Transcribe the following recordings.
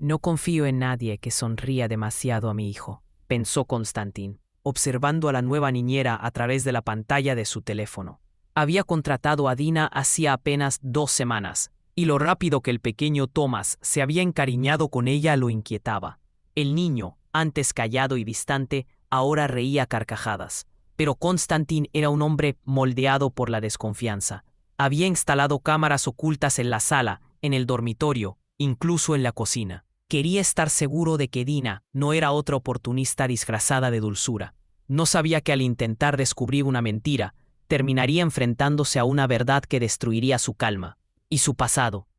No confío en nadie que sonría demasiado a mi hijo, pensó Konstantin, observando a la nueva niñera a través de la pantalla de su teléfono. Había contratado a Dina hacía apenas 2 semanas, y lo rápido que el pequeño Thomas se había encariñado con ella lo inquietaba. El niño, antes callado y distante, ahora reía a carcajadas. Pero Konstantin era un hombre moldeado por la desconfianza. Había instalado cámaras ocultas en la sala, en el dormitorio, incluso en la cocina. Quería estar seguro de que Dina no era otra oportunista disfrazada de dulzura. No sabía que al intentar descubrir una mentira, terminaría enfrentándose a una verdad que destruiría su calma y su pasado.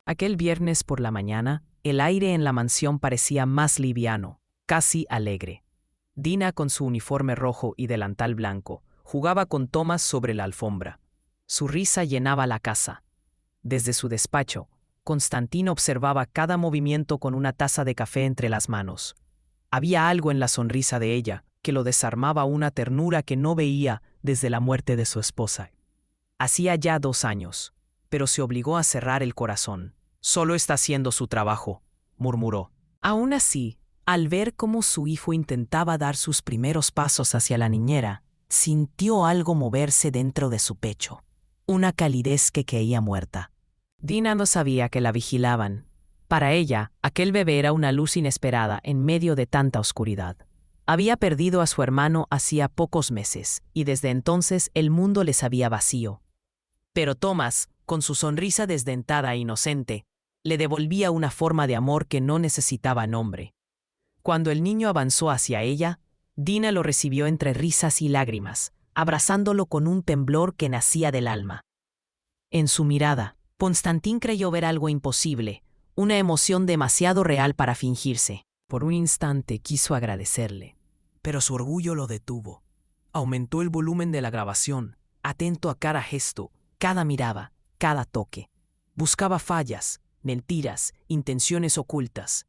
Aquel viernes por la mañana, el aire en la mansión parecía más liviano, casi alegre. Dina, con su uniforme rojo y delantal blanco, jugaba con Thomas sobre la alfombra. Su risa llenaba la casa. Desde su despacho, Konstantin observaba cada movimiento con una taza de café entre las manos. Había algo en la sonrisa de ella que lo desarmaba, una ternura que no veía desde la muerte de su esposa. Hacía ya 2 años, pero se obligó a cerrar el corazón. Solo está haciendo su trabajo, murmuró. Aún así, al ver cómo su hijo intentaba dar sus primeros pasos hacia la niñera, sintió algo moverse dentro de su pecho, una calidez que creía muerta. Dina no sabía que la vigilaban. Para ella, aquel bebé era una luz inesperada en medio de tanta oscuridad. Había perdido a su hermano hacía pocos meses, y desde entonces el mundo le sabía vacío. Pero Thomas, con su sonrisa desdentada e inocente, le devolvía una forma de amor que no necesitaba nombre. Cuando el niño avanzó hacia ella, Dina lo recibió entre risas y lágrimas, abrazándolo con un temblor que nacía del alma. En su mirada, Konstantin creyó ver algo imposible, una emoción demasiado real para fingirse. Por un instante quiso agradecerle, pero su orgullo lo detuvo. Aumentó el volumen de la grabación, atento a cada gesto, cada mirada, cada toque. Buscaba fallas, mentiras, intenciones ocultas.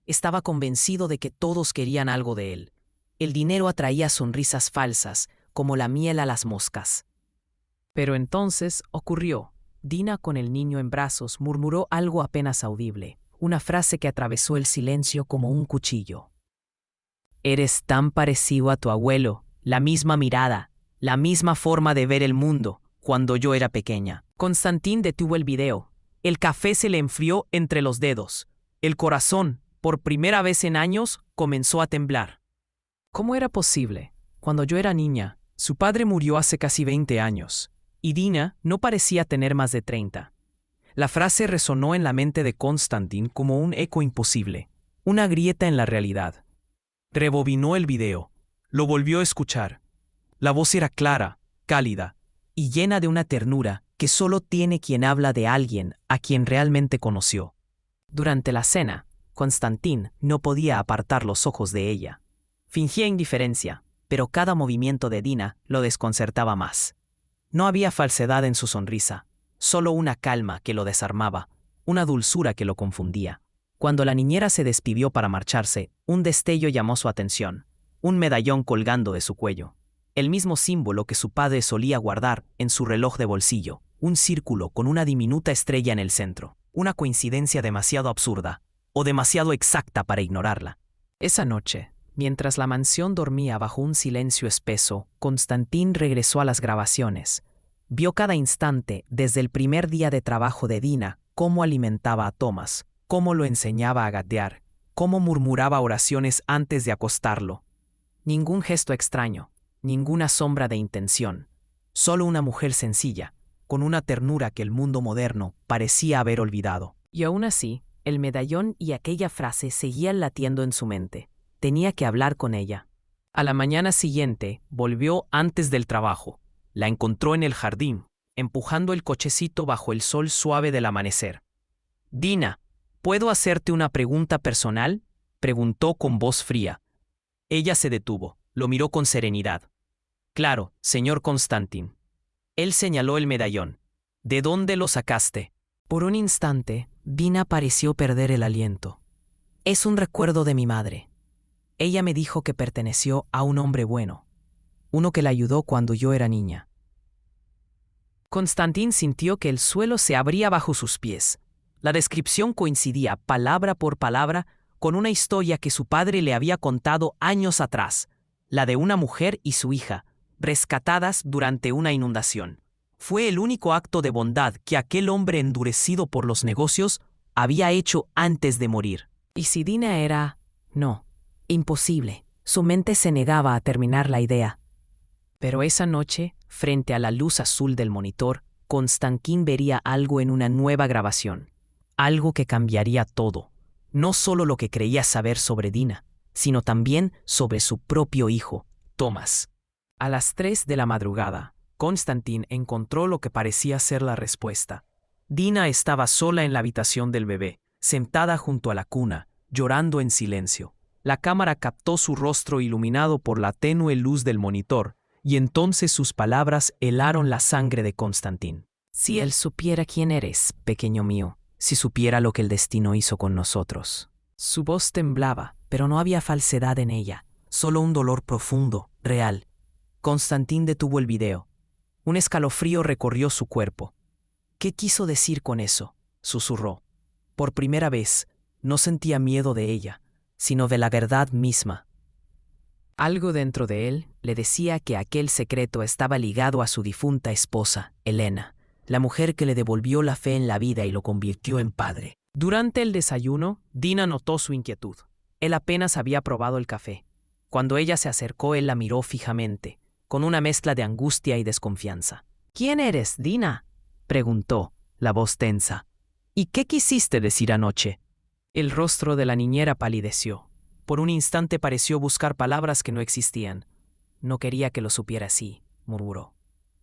Estaba convencido de que todos querían algo de él. El dinero atraía sonrisas falsas, como la miel a las moscas. Pero entonces ocurrió. Dina, con el niño en brazos, murmuró algo apenas audible, una frase que atravesó el silencio como un cuchillo. «Eres tan parecido a tu abuelo, la misma mirada, la misma forma de ver el mundo, cuando yo era pequeña». Konstantin detuvo el video. El café se le enfrió entre los dedos. El corazón, por primera vez en años, comenzó a temblar. ¿Cómo era posible? Cuando yo era niña, su padre murió hace casi 20 años. Y Dina no parecía tener más de 30. La frase resonó en la mente de Konstantin como un eco imposible, una grieta en la realidad. Rebobinó el video, lo volvió a escuchar. La voz era clara, cálida y llena de una ternura que solo tiene quien habla de alguien a quien realmente conoció. Durante la cena, Konstantin no podía apartar los ojos de ella. Fingía indiferencia, pero cada movimiento de Dina lo desconcertaba más. No había falsedad en su sonrisa, solo una calma que lo desarmaba, una dulzura que lo confundía. Cuando la niñera se despidió para marcharse, un destello llamó su atención, un medallón colgando de su cuello. El mismo símbolo que su padre solía guardar en su reloj de bolsillo, un círculo con una diminuta estrella en el centro, una coincidencia demasiado absurda, o demasiado exacta para ignorarla. Esa noche, mientras la mansión dormía bajo un silencio espeso, Konstantin regresó a las grabaciones. Vio cada instante, desde el primer día de trabajo de Dina, cómo alimentaba a Thomas, cómo lo enseñaba a gatear, cómo murmuraba oraciones antes de acostarlo. Ningún gesto extraño, ninguna sombra de intención. Solo una mujer sencilla, con una ternura que el mundo moderno parecía haber olvidado. Y aún así, el medallón y aquella frase seguían latiendo en su mente. Tenía que hablar con ella. A la mañana siguiente, volvió antes del trabajo. La encontró en el jardín, empujando el cochecito bajo el sol suave del amanecer. «Dina, ¿puedo hacerte una pregunta personal?», preguntó con voz fría. Ella se detuvo, lo miró con serenidad. «Claro, señor Konstantin». Él señaló el medallón. «¿De dónde lo sacaste?». Por un instante, Dina pareció perder el aliento. «Es un recuerdo de mi madre. Ella me dijo que perteneció a un hombre bueno, uno que la ayudó cuando yo era niña». Konstantin sintió que el suelo se abría bajo sus pies. La descripción coincidía palabra por palabra con una historia que su padre le había contado años atrás, la de una mujer y su hija, rescatadas durante una inundación. Fue el único acto de bondad que aquel hombre endurecido por los negocios había hecho antes de morir. ¿Y si Dina era? No, imposible. Su mente se negaba a terminar la idea. Pero esa noche, frente a la luz azul del monitor, Konstantin vería algo en una nueva grabación. Algo que cambiaría todo. No solo lo que creía saber sobre Dina, sino también sobre su propio hijo, Thomas. A las 3 de la madrugada, Konstantin encontró lo que parecía ser la respuesta. Dina estaba sola en la habitación del bebé, sentada junto a la cuna, llorando en silencio. La cámara captó su rostro iluminado por la tenue luz del monitor, y entonces sus palabras helaron la sangre de Konstantin. Si él supiera quién eres, pequeño mío, Si supiera lo que el destino hizo con nosotros. Su voz temblaba, pero no había falsedad en ella, Solo un dolor profundo, real. Konstantin detuvo el video. Un escalofrío recorrió su cuerpo. ¿Qué quiso decir con eso?, susurró. Por primera vez, no sentía miedo de ella, sino de la verdad misma. Algo dentro de él le decía que aquel secreto estaba ligado a su difunta esposa, Elena, la mujer que le devolvió la fe en la vida y lo convirtió en padre. Durante el desayuno, Dina notó su inquietud. Él apenas había probado el café. Cuando ella se acercó, él la miró fijamente, con una mezcla de angustia y desconfianza. ¿Quién eres, Dina?, preguntó, la voz tensa. ¿Y qué quisiste decir anoche? El rostro de la niñera palideció. Por un instante pareció buscar palabras que no existían. No quería que lo supiera así, murmuró.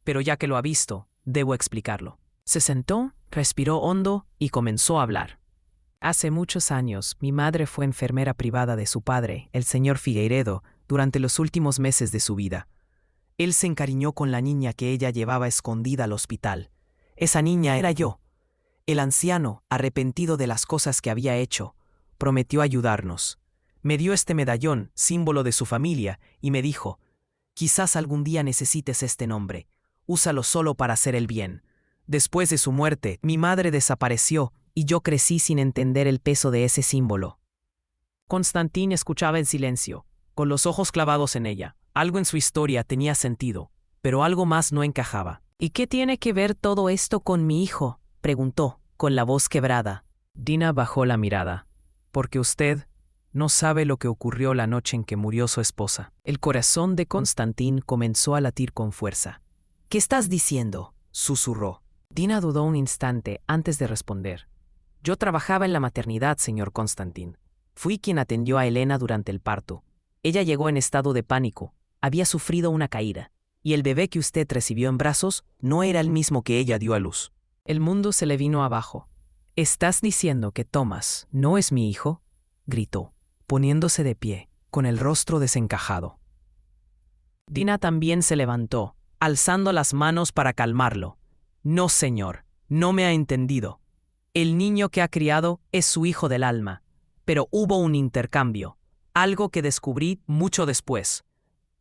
Pero ya que lo ha visto, debo explicarlo. Se sentó, respiró hondo y comenzó a hablar. Hace muchos años, mi madre fue enfermera privada de su padre, el señor Figueiredo, durante los últimos meses de su vida. Él se encariñó con la niña que ella llevaba escondida al hospital. Esa niña era yo. El anciano, arrepentido de las cosas que había hecho, prometió ayudarnos. Me dio este medallón, símbolo de su familia, y me dijo: quizás algún día necesites este nombre. Úsalo solo para hacer el bien. Después de su muerte, mi madre desapareció y yo crecí sin entender el peso de ese símbolo. Konstantin escuchaba en silencio, con los ojos clavados en ella. Algo en su historia tenía sentido, pero algo más no encajaba. ¿Y qué tiene que ver todo esto con mi hijo?, preguntó, con la voz quebrada. Dina bajó la mirada. Porque usted no sabe lo que ocurrió la noche en que murió su esposa. El corazón de Konstantin comenzó a latir con fuerza. ¿Qué estás diciendo?, susurró. Dina dudó un instante antes de responder. Yo trabajaba en la maternidad, señor Konstantin. Fui quien atendió a Elena durante el parto. Ella llegó en estado de pánico. Había sufrido una caída. Y el bebé que usted recibió en brazos no era el mismo que ella dio a luz. El mundo se le vino abajo. ¿Estás diciendo que Thomas no es mi hijo?, gritó, poniéndose de pie, con el rostro desencajado. Dina también se levantó, alzando las manos para calmarlo. No, señor, no me ha entendido. El niño que ha criado es su hijo del alma, pero hubo un intercambio, algo que descubrí mucho después.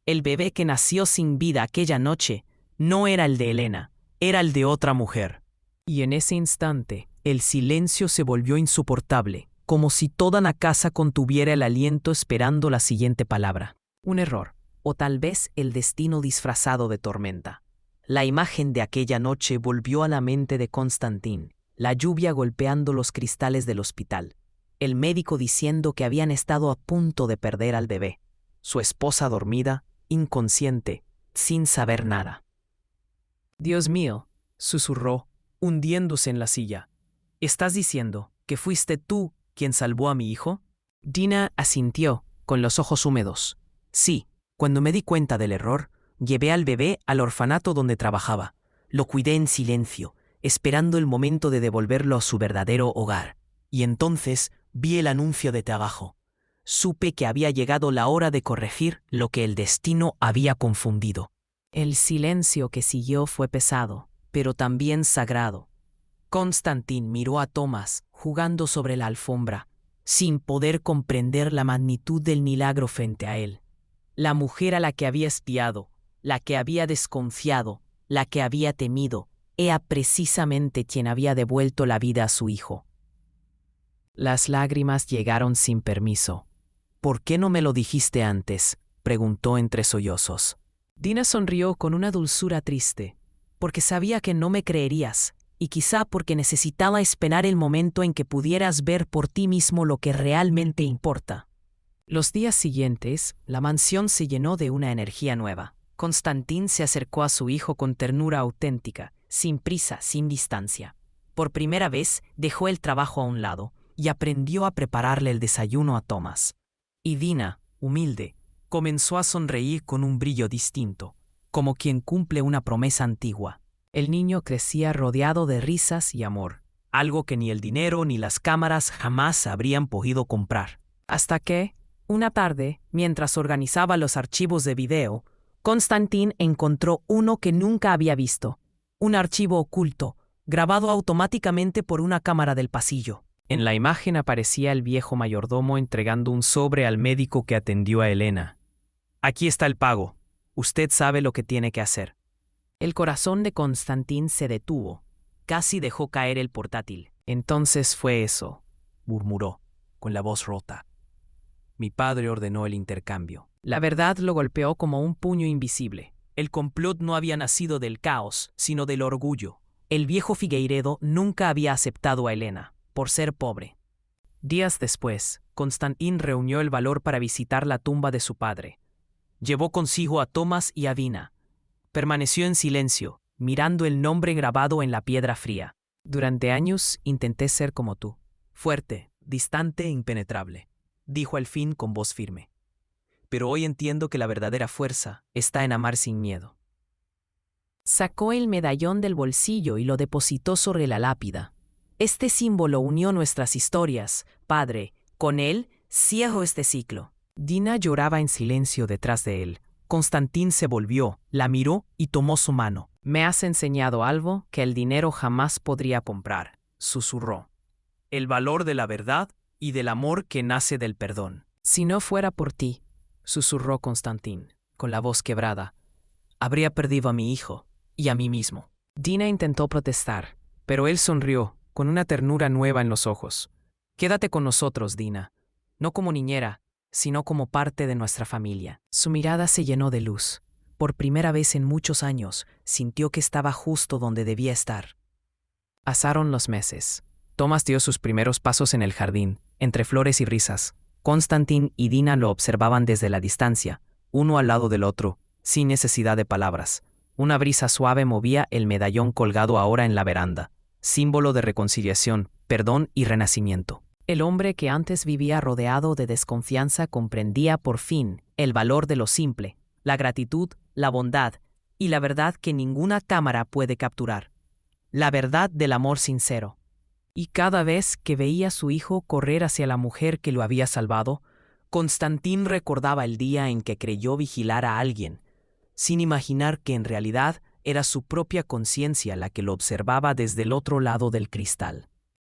El bebé que nació sin vida aquella noche no era el de Elena, era el de otra mujer. Y en ese instante, el silencio se volvió insoportable, como si toda la casa contuviera el aliento esperando la siguiente palabra. Un error, o tal vez el destino disfrazado de tormenta. La imagen de aquella noche volvió a la mente de Konstantin, la lluvia golpeando los cristales del hospital, el médico diciendo que habían estado a punto de perder al bebé, su esposa dormida, inconsciente, sin saber nada. Dios mío, susurró, hundiéndose en la silla. ¿Estás diciendo que fuiste tú quien salvó a mi hijo? Dina asintió, con los ojos húmedos. Sí, cuando me di cuenta del error, llevé al bebé al orfanato donde trabajaba. Lo cuidé en silencio, esperando el momento de devolverlo a su verdadero hogar. Y entonces vi el anuncio de trabajo. Supe que había llegado la hora de corregir lo que el destino había confundido. El silencio que siguió fue pesado, pero también sagrado. Konstantin miró a Thomas jugando sobre la alfombra, sin poder comprender la magnitud del milagro frente a él. La mujer a la que había espiado, la que había desconfiado, la que había temido, era precisamente quien había devuelto la vida a su hijo. Las lágrimas llegaron sin permiso. ¿Por qué no me lo dijiste antes?, preguntó entre sollozos. Dina sonrió con una dulzura triste, porque sabía que no me creerías, y quizá porque necesitaba esperar el momento en que pudieras ver por ti mismo lo que realmente importa. Los días siguientes, la mansión se llenó de una energía nueva. Constantín se acercó a su hijo con ternura auténtica, sin prisa, sin distancia. Por primera vez dejó el trabajo a un lado y aprendió a prepararle el desayuno a Tomás. Y Dina, humilde, comenzó a sonreír con un brillo distinto, como quien cumple una promesa antigua. El niño crecía rodeado de risas y amor, algo que ni el dinero ni las cámaras jamás habrían podido comprar. Hasta que, una tarde, mientras organizaba los archivos de video, Constantín encontró uno que nunca había visto, un archivo oculto, grabado automáticamente por una cámara del pasillo. En la imagen aparecía el viejo mayordomo entregando un sobre al médico que atendió a Elena. Aquí está el pago. Usted sabe lo que tiene que hacer. El corazón de Constantín se detuvo. Casi dejó caer el portátil. Entonces fue eso, murmuró, con la voz rota. Mi padre ordenó el intercambio. La verdad lo golpeó como un puño invisible. El complot no había nacido del caos, sino del orgullo. El viejo Figueiredo nunca había aceptado a Elena, por ser pobre. Días después, Constantín reunió el valor para visitar la tumba de su padre. Llevó consigo a Tomás y a Dina. Permaneció en silencio, mirando el nombre grabado en la piedra fría. Durante años intenté ser como tú. Fuerte, distante e impenetrable, dijo al fin con voz firme. Pero hoy entiendo que la verdadera fuerza está en amar sin miedo. Sacó el medallón del bolsillo y lo depositó sobre la lápida. Este símbolo unió nuestras historias, padre. Con él cierro este ciclo. Dina lloraba en silencio detrás de él. Constantín se volvió, la miró y tomó su mano. Me has enseñado algo que el dinero jamás podría comprar, susurró. El valor de la verdad y del amor que nace del perdón. Si no fuera por ti, susurró Constantín, con la voz quebrada, habría perdido a mi hijo y a mí mismo. Dina intentó protestar, pero él sonrió, con una ternura nueva en los ojos. Quédate con nosotros, Dina, no como niñera, sino como parte de nuestra familia. Su mirada se llenó de luz. Por primera vez en muchos años, sintió que estaba justo donde debía estar. Pasaron los meses. Tomás dio sus primeros pasos en el jardín, entre flores y risas. Constantín y Dina lo observaban desde la distancia, uno al lado del otro, sin necesidad de palabras. Una brisa suave movía el medallón colgado ahora en la veranda, símbolo de reconciliación, perdón y renacimiento. El hombre que antes vivía rodeado de desconfianza comprendía por fin el valor de lo simple, la gratitud, la bondad y la verdad que ninguna cámara puede capturar. La verdad del amor sincero. Y cada vez que veía a su hijo correr hacia la mujer que lo había salvado, Constantín recordaba el día en que creyó vigilar a alguien, sin imaginar que en realidad era su propia conciencia la que lo observaba desde el otro lado del cristal.